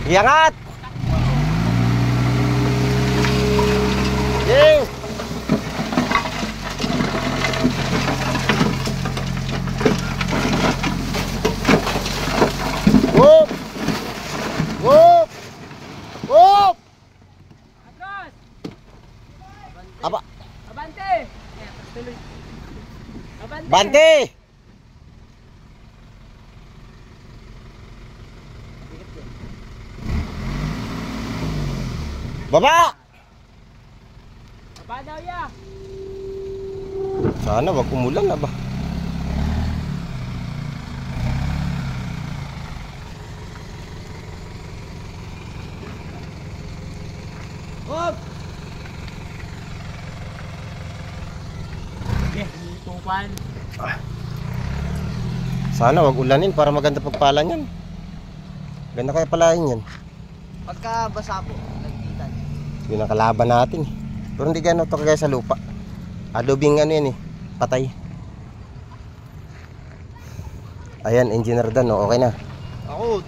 Iangat! Yay! Whoop! Whoop! Whoop! Atras! Aba! Abante! Tuloy. Abante! Bante! Baba! Baba daw ya! Sana wag umulan na ba? Hop! Okay, tupan. Sana wag ulanin para maganda pagpala niyan. Ganda kaya palain yan. Pagka basa po, nagtitan. Yun ang kalaban natin eh. Pero hindi gano'n ito kagaya sa lupa. Adobing ano yan eh, patay. Ayan, Engineer Dan, okay na. Ako,